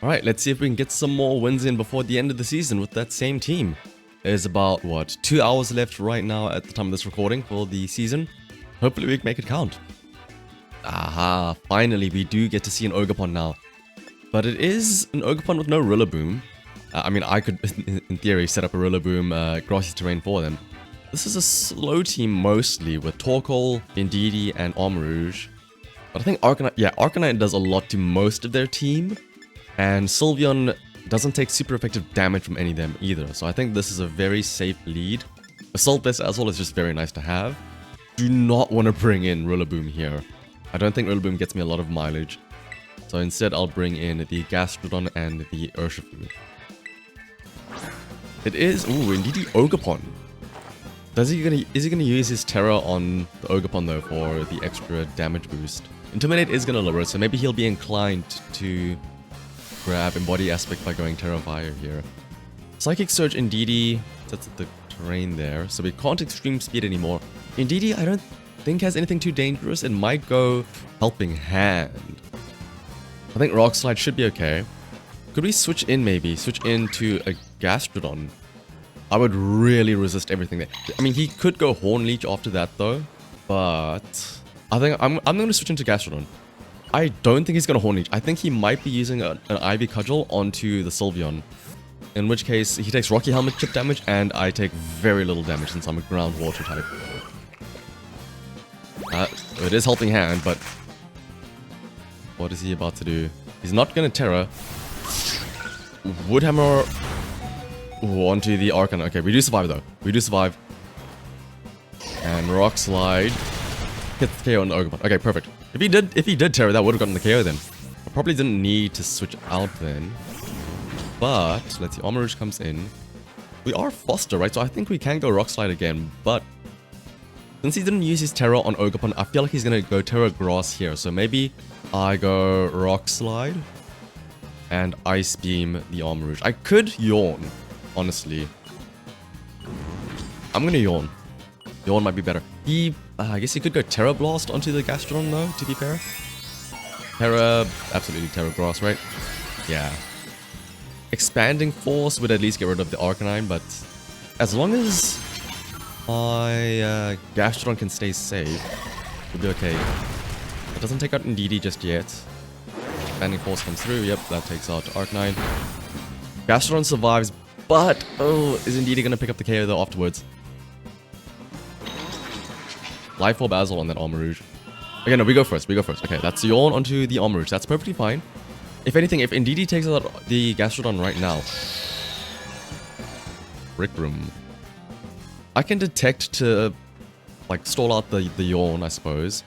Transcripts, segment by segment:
Alright, let's see if we can get some more wins in before the end of the season with that same team. There's about, what, 2 hours left right now at the time of this recording for the season. Hopefully we can make it count. Aha, finally we do get to see an Ogerpon now. But it is an Ogerpon with no Rillaboom. I mean, I could, in theory, set up a Rillaboom grassy terrain for them. This is a slow team mostly with Torkoal, Indeedee, and Armarouge. But I think Arcanine does a lot to most of their team. And Sylveon doesn't take super effective damage from any of them either. So I think this is a very safe lead. Assault Vest as well is just very nice to have. Do not want to bring in Rillaboom here. I don't think Rillaboom gets me a lot of mileage. So instead I'll bring in the Gastrodon and the Urshifu. It is, ooh, Indeedee Ogerpon. Is he gonna use his Terra on the Ogerpon though for the extra damage boost? Intimidate is gonna lower it, so maybe he'll be inclined to grab Embody Aspect by going Terra Fire here. Psychic Surge Indeedee sets up the terrain there, so we can't Extreme Speed anymore. Indeedee I don't think has anything too dangerous. It might go Helping Hand. I think Rock Slide should be okay. Could we switch in maybe? Switch into a Gastrodon. I would really resist everything there. I mean, he could go Horn Leech after that though, but I think I'm going to switch into Gastrodon. I don't think he's going to Horn Leech. I think he might be using an Ivy Cudgel onto the Sylveon. In which case, he takes Rocky Helmet chip damage, and I take very little damage since I'm a ground water type. It is Helping Hand, but what is he about to do? He's not going to Terra. Woodhammer onto the Arcanine. Okay, we do survive though. We do survive. And Rock Slide hits the KO on the Ogerpon. Okay, perfect. If he did Terra, that would have gotten the KO then. I probably didn't need to switch out then. But let's see, Armarouge comes in. We are Foster, right? So I think we can go Rock Slide again, but since he didn't use his Terra on Ogerpon, I feel like he's gonna go Terra Grass here. So maybe I go Rock Slide and Ice Beam the Armarouge. I could Yawn, honestly. I'm gonna Yawn. Yawn might be better. I guess he could go Terra Blast onto the Gastrodon though, to be fair. Terra, absolutely Terra Grass, right? Yeah. Expanding Force would at least get rid of the Arcanine, but as long as my Gastrodon can stay safe, we'll be okay. It doesn't take out Indeedee just yet. Expanding Force comes through, yep, that takes out Arcanine. Gastrodon survives, but, oh, is Indeedee gonna pick up the KO though afterwards? Life Orb Basil on that Armarouge. Okay, no, we go first. Okay, that's Yawn onto the Armarouge. That's perfectly fine. If anything, if Indeedee takes out the Gastrodon right now... Brick Room. I can detect to, like, stall out the Yawn, I suppose.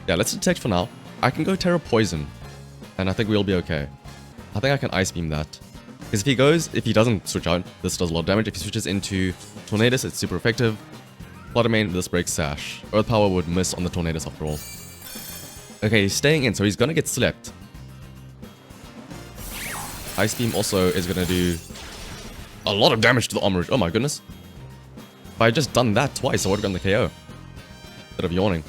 Yeah, let's detect for now. I can go Terra Poison, and I think we'll be okay. I think I can Ice Beam that. Because if he doesn't switch out, this does a lot of damage. If he switches into Tornadus, it's super effective. Fluttermane, this breaks Sash. Earth Power would miss on the Tornadus after all. Okay, he's staying in, so he's gonna get slept. Ice Beam also is gonna do a lot of damage to the Armarouge. Oh my goodness. If I had just done that twice, I would have gotten the KO. Instead of Yawning.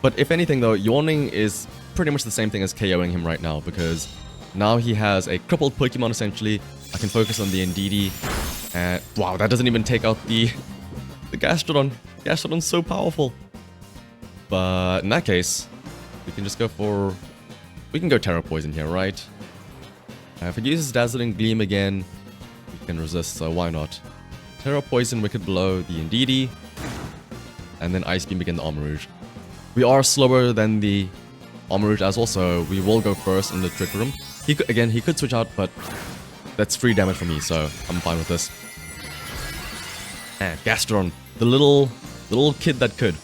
But if anything though, Yawning is pretty much the same thing as KOing him right now, because now he has a crippled Pokemon essentially. I can focus on the Indeedee. And wow, that doesn't even take out the Gastrodon. Gastrodon's so powerful. But in that case, we can just go for... We can go Terra Poison here, right? If it uses Dazzling Gleam again, we can resist, so why not? Terra Poison, Wicked Blow, the Indeedee, and then Ice Beam again the Armarouge. We are slower than the Armarouge as well, so we will go first in the Trick Room. He could switch out, but that's free damage for me, so I'm fine with this. And Gastrodon, the little kid that could.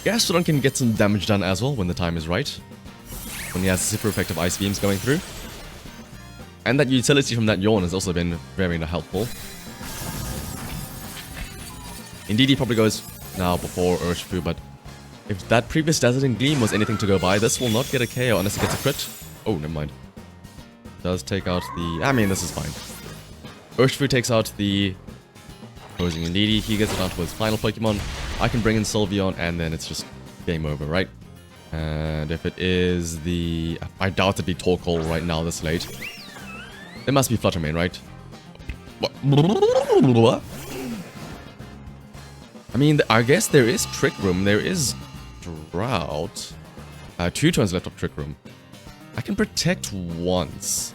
Gastrodon can get some damage done as well when the time is right. When he has super effective Ice Beams going through. And that utility from that Yawn has also been very helpful. Indeedee probably goes now before Urshifu, but if that previous Dazzling Gleam was anything to go by, this will not get a KO unless it gets a crit. Oh, never mind. Does take out the... I mean, this is fine. Urshifu takes out the opposing Indeedee. He gets it down to his final Pokemon. I can bring in Sylveon, and then it's just game over, right? And if it is the... I doubt it'd be Torkoal right now this late. It must be Flutter Mane, right? What? I mean, I guess there is Trick Room. There is Drought. 2 turns left of Trick Room. I can protect once.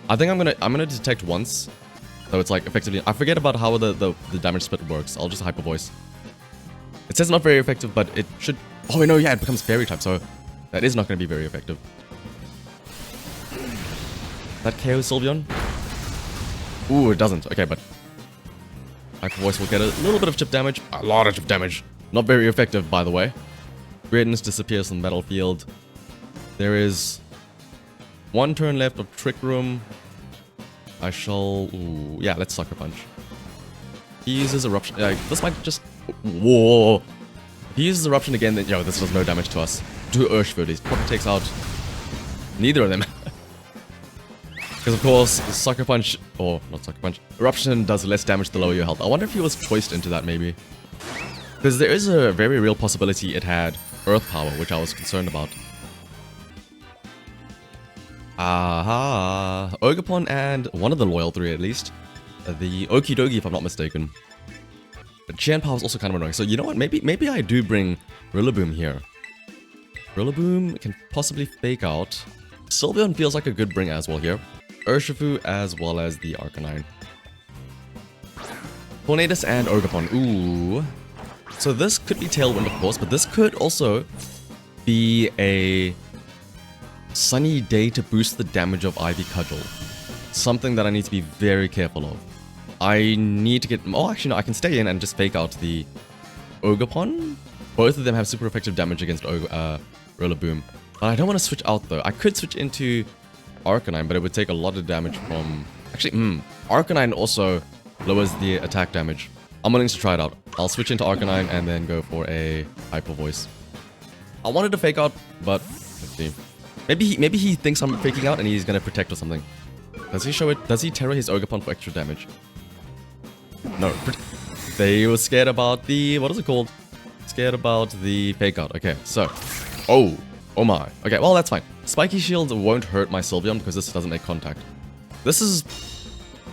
I think I'm gonna detect once. So it's like effectively. I forget about how the damage split works. I'll just Hyper Voice. It says not very effective, but it should. Oh no, yeah, it becomes Fairy type, so that is not gonna be very effective. That KO Sylveon? Ooh, it doesn't. Okay, but Hyper Voice will get a little bit of chip damage. A lot of chip damage. Not very effective, by the way. Greatness disappears from the battlefield. There is 1 turn left of Trick Room. I shall... Ooh, yeah, let's Sucker Punch. He uses Eruption. This might just... Whoa. If he uses Eruption again, then... Yo, this does no damage to us. To Urshifu, he probably takes out neither of them. Because, of course, Sucker Punch... Or, not Sucker Punch. Eruption does less damage the lower your health. I wonder if he was choiced into that, maybe. Because there is a very real possibility it had Earth Power, which I was concerned about. Aha! Ogerpon and one of the Loyal 3 at least. The Okidogi, if I'm not mistaken. But Chen Power is also kind of annoying. So you know what? Maybe I do bring Rillaboom here. Rillaboom can possibly fake out. Sylveon feels like a good bring as well here. Urshifu as well as the Arcanine. Tornadus and Ogerpon. Ooh. So this could be Tailwind, of course, but this could also be a Sunny Day to boost the damage of Ivy Cudgel. Something that I need to be very careful of. I need to get... Oh, actually, no, I can stay in and just fake out the Ogerpon. Both of them have super effective damage against Rillaboom. But I don't want to switch out, though. I could switch into Arcanine, but it would take a lot of damage from... Actually, Arcanine also lowers the attack damage. I'm willing to try it out. I'll switch into Arcanine and then go for a Hyper Voice. I wanted to fake out, but let's see. Maybe he thinks I'm faking out and he's gonna protect or something. Does he show it? Does he Terror his Ogerpon for extra damage? No. They were scared about the... What is it called? Scared about the fake out. Okay, so... Oh my. Okay, well, that's fine. Spiky Shield won't hurt my Sylveon because this doesn't make contact. This is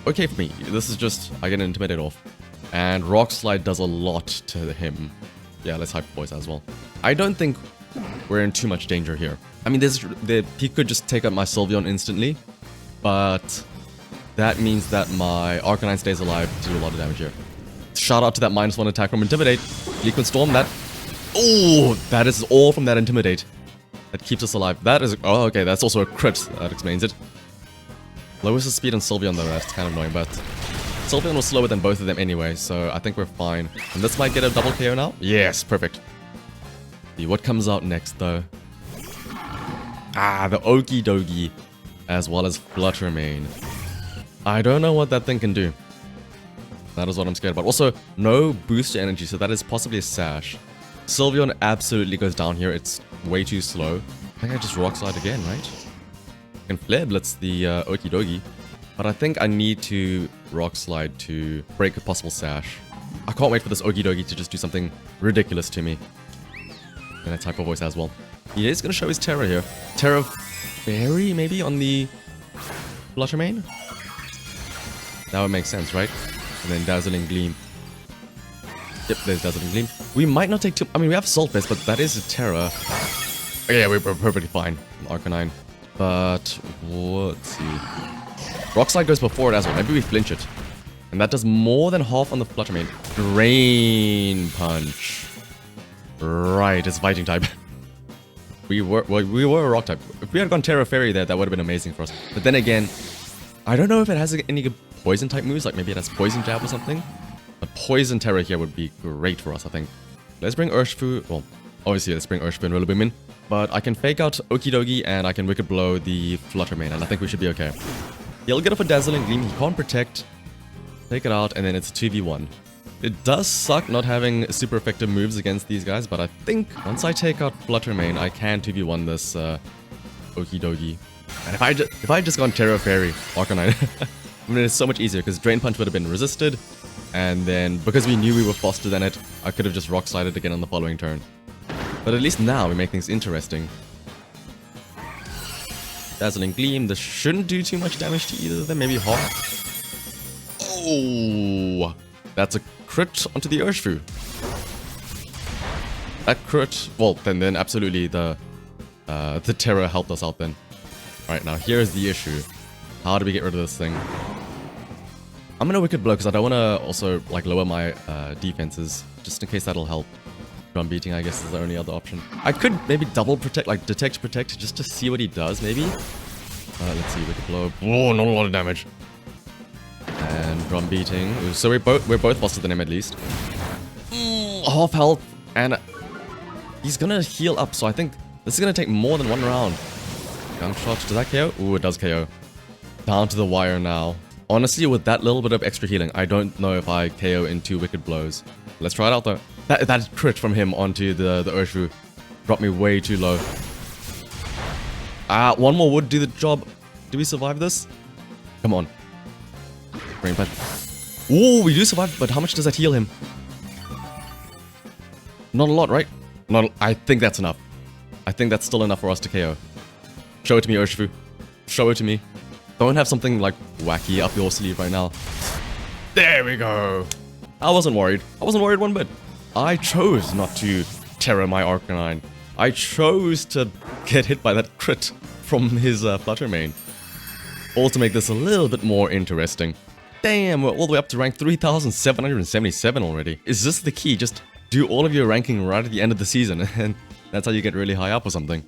okay for me. This is just... I get an Intimidate off. And Rock Slide does a lot to him. Yeah, let's Hyper Voice as well. I don't think we're in too much danger here. I mean, he could just take out my Sylveon instantly, but that means that my Arcanine stays alive to do a lot of damage here. Shout out to that -1 attack from Intimidate. Liquid Storm, that... Oh, that is all from that Intimidate. That keeps us alive. That is... Oh, okay, that's also a crit. That explains it. Lowers the speed on Sylveon, though. That's kind of annoying, but... Sylveon was slower than both of them anyway, so I think we're fine. And this might get a double KO now? Yes, perfect. See what comes out next, though. Ah, the Okidogi, as well as Flutter Mane. I don't know what that thing can do. That is what I'm scared about. Also, no booster energy, so that is possibly a Sash. Sylveon absolutely goes down here. It's way too slow. I think I just Rock Slide again, right? I can Flare Blitz the Okidogi. But I think I need to Rock Slide to break a possible Sash. I can't wait for this Okidogi to just do something ridiculous to me. And a Hyper Voice as well. He is going to show his Terror here. Terror Fairy, maybe, on the Flutter Mane? That would make sense, right? And then Dazzling Gleam. Yep, there's Dazzling Gleam. We might not take too... I mean, we have Salt Vest, but that is a Terror. Yeah, we're perfectly fine on Arcanine. But, let's see. Rock Slide goes before it as well. Maybe we flinch it. And that does more than half on the Flutter Mane. Drain Punch. Right, it's Fighting type. we were a Rock type. If we had gone Terra Fairy there, that would have been amazing for us. But then again, I don't know if it has any good Poison type moves. Like maybe it has Poison Jab or something. But Poison Terror here would be great for us, I think. Let's bring Urshifu. Well, obviously let's bring Urshifu and Rillaboom in. But I can fake out Okidogi and I can Wicked Blow the Flutter Mane. And I think we should be okay. He'll get off a Dazzling Gleam. He can't protect. Take it out and then it's 2v1. It does suck not having super effective moves against these guys, but I think once I take out Flutter Mane, I can 2v1 this Okidogi. And if I just gone Terra Fairy, Arcanine, I mean, it's so much easier because Drain Punch would have been resisted, and then because we knew we were faster than it, I could have just Rock Slided again on the following turn. But at least now we make things interesting. Dazzling Gleam. This shouldn't do too much damage to either of them. Maybe half. Oh, that's a crit onto the Urshifu. That crit, well, then absolutely the Terror helped us out then. Alright, now here's the issue. How do we get rid of this thing? I'm gonna Wicked Blow because I don't want to also like lower my defenses, just in case that'll help. Drum Beating, I guess, is the only other option. I could maybe double protect, like detect, protect, just to see what he does, maybe. Let's see, Wicked Blow. Oh, not a lot of damage. And Drum Beating. So we're both faster than him at least. Half health, and he's gonna heal up. So I think this is gonna take more than one round. Gun Shot, does that KO? Ooh, it does KO. Down to the wire now. Honestly, with that little bit of extra healing, I don't know if I KO in 2 Wicked Blows. Let's try it out though. That crit from him onto the Urshifu dropped me way too low. One more would do the job. Do we survive this? Come on. Brain Plant. Ooh, we do survive, but how much does that heal him? Not a lot, right? I think that's enough. I think that's still enough for us to KO. Show it to me, Urshifu. Show it to me. Don't have something like wacky up your sleeve right now. There we go. I wasn't worried. I wasn't worried one bit. I chose not to Terror my Arcanine. I chose to get hit by that crit from his Flutter Mane. All to make this a little bit more interesting. Damn, we're all the way up to rank 3,777 already. Is this the key? Just do all of your ranking right at the end of the season and that's how you get really high up or something.